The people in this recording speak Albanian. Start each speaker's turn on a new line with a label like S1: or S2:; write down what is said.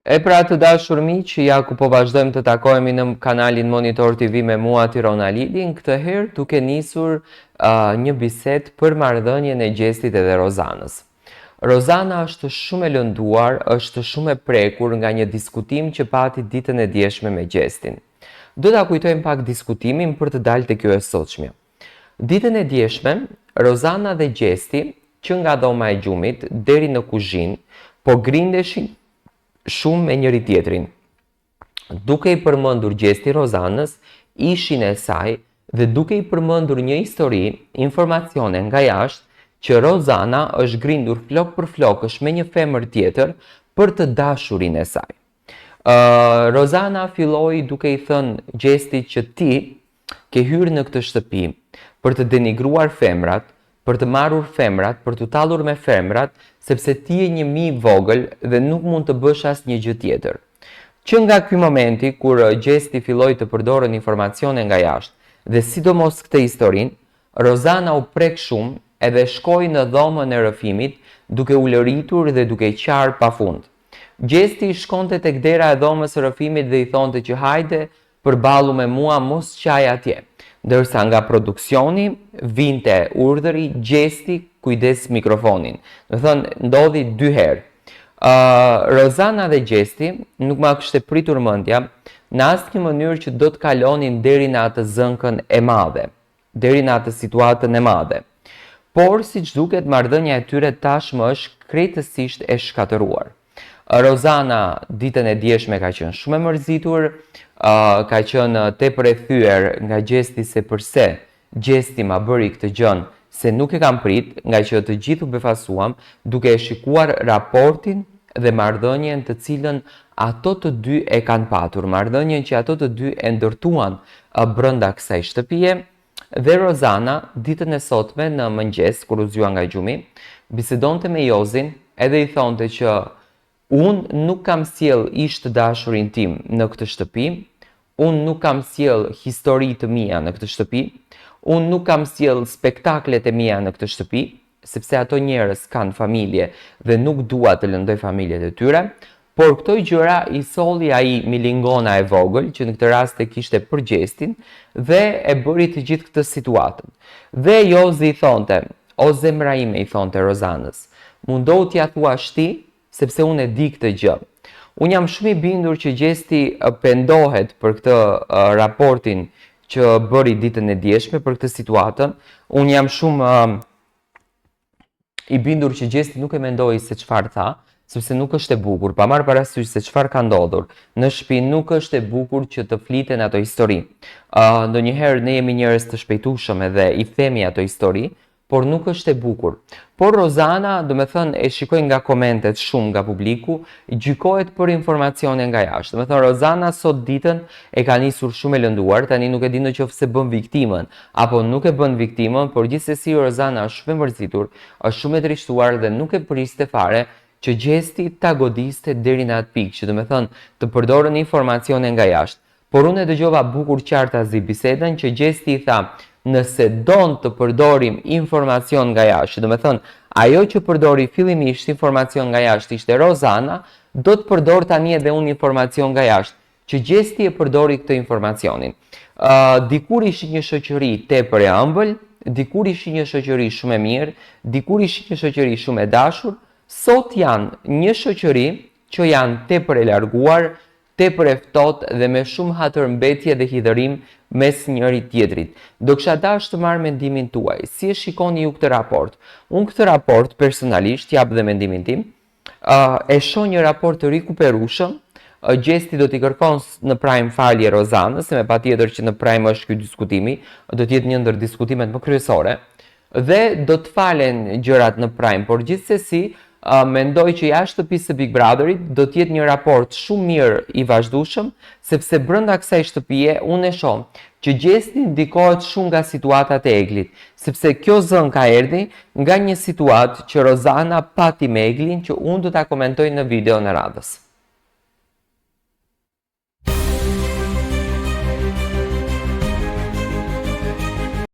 S1: E pra të dashur miq, ja ku po vazhdojmë të takohemi në kanalin Monitor TV me mua Tirona Lilin, këtë herë duke nisur një bisedë për marrëdhënien e Gjestit edhe Rozanës. Rozana është shumë e lënduar, është shumë e prekur nga një diskutim që pati ditën e djeshme me Gjestin. Do ta kujtojmë pak diskutimin për të dalë te kjo e sotshmja. Ditën e djeshme, Rozana dhe Gjesti, që nga dhoma e gjumit deri në kuzhinë, po grindeshin shumë me njëri tjetrin. Duke i përmendur Gjesti Rozanës, ishin e saj dhe duke i përmendur një histori, informacione nga jashtë që Rozana është grindur flok për flokësh me një femër tjetër për të dashurin e saj. Rozana filloi duke i thënë Gjestit që ti ke hyrë në këtë shtëpi për të denigruar femrat, për të marrur femrat, për të tallur me femrat, sepse ti je një mi vogël dhe nuk mund të bësh asnjë gjë tjetër. Që nga ky momenti kur Gjesti filloi të përdorën informacione nga jashtë dhe sidomos këtë historinë, Rozana u prek shumë edhe shkoi në dhomën e rrëfimit duke u lëritur dhe duke qarë pafund. Gjesti shkonte tek dera e dhomës së rrëfimit dhe i thonte që hajde përballu me mua, mos qaj atje. Ndërsa nga produksioni vinte urdhëri Gjesti kujdes mikrofonin. Do thënë ndodhi 2 herë. Rozana dhe Gjesti nuk ma kishte pritur mendja në asnjë mënyrë që do të kalonin deri në atë zënkën e madhe, deri në atë situatën e madhe. Por siç duket marrëdhënia e tyre tashmë është krejtësisht e shkatëruar. Rozana ditën e djeshme ka qenë shumë e mërzitur, ka qenë tepër e thyer nga Gjesti se pse Gjesti ma bëri këtë gjën, se nuk e kam prit, nga që të gjithu befasuam duke e shikuar raportin dhe marrëdhënien të cilën ato të dy e kanë patur, marrëdhënien që ato të dy e ndërtuan brenda kësaj shtëpie. Dhe Rozana ditën e sotme në mëngjes kur u zgjua nga gjumi, bisedonte me Jozin edhe i thonte që unë nuk kam sjell ish të dashurin tim në këtë shtëpi, unë nuk kam sjell histori të mia në këtë shtëpi, unë nuk kam sjell spektaklet e mia në këtë shtëpi, sepse ato njerëz kanë familje dhe nuk dua të lëndoj familjet e tyre, por këto gjëra i solli ai milingona e vogël, që në këtë rast e kishte për Gjestin, dhe e bëri të gjithë këtë situatën. Dhe Jozi i thonte, o zemra ime, i thonte Rozanës, mundohu t'ja thuash ti, sepse unë e di këtë gjë. Unë jam shumë i bindur që Gjesti pendohet për këtë raportin që bëri ditën e djeshme, për këtë situatën. Unë jam shumë i bindur që Gjesti nuk e mendoi se çfarë tha, sepse nuk është e bukur, pa marrë parasysh se çfarë ka ndodhur. Në shtëpi nuk është e bukur që të fliten ato histori. Ndonjëherë ne jemi njerëz të shpejtueshëm edhe i themi ato histori, por nuk është e bukur. Por Rozana, do me thënë, e shikoj nga komentet shumë nga publiku, gjykohet për informacione nga jashtë. Do me thënë, Rozana sot ditën e ka nisur shumë e lënduar, tani nuk e di nëse bën viktimën, apo nuk e bën viktimën, por gjithsesi Rozana është shumë e mërzitur, është shumë e trishtuar dhe nuk e priste fare që Gjesti ta godiste deri në atë pikë, që do me thënë, të përdorën informacione nga jashtë. Por unë e dëgjova bukur qartazi bisedën që Gjesti i tha, nëse don të përdorim informacion nga jashtë, do me thënë, ajo që përdori fillimisht informacion nga jashtë ishte Rozana, do të përdor tani edhe unë informacion nga jashtë, që Gjesti e përdori këtë informacionin. Dikur ishi një shoqëri tepër e ëmbël, dikur ishi një shoqëri shumë e mirë, dikur ishi një shoqëri shumë e dashur, sot janë një shoqëri që janë tepër e larguar, tepër e ftohtë dhe me shumë hatërmbetje dhe hidhërim mes njëri tjetrit. Do kisha dashur të marr mendimin tuaj. Si e shikoni ju këtë raport? Unë këtë raport personalisht jap dhe mendimin tim. E shoh një raport të rikuperueshëm. Gjesti do t'i kërkon në prime falje Rozanës, se me patjetër që në prime është ky diskutimi, do të jetë një ndër diskutimet më kryesore, dhe do të falen gjërat në prime, por gjithsesi mendoj që jashtë shtëpisë së Big Brotherit do të jetë një raport shumë mirë i vazhdueshëm, sepse brenda kësaj shtëpie unë e shoh që Gjesti ndikohet shumë nga situatat e Eglit, sepse kjo zënka erdhi nga një situatë që Rozana pati me Eglin, që unë do ta komentoj në videon e radhës.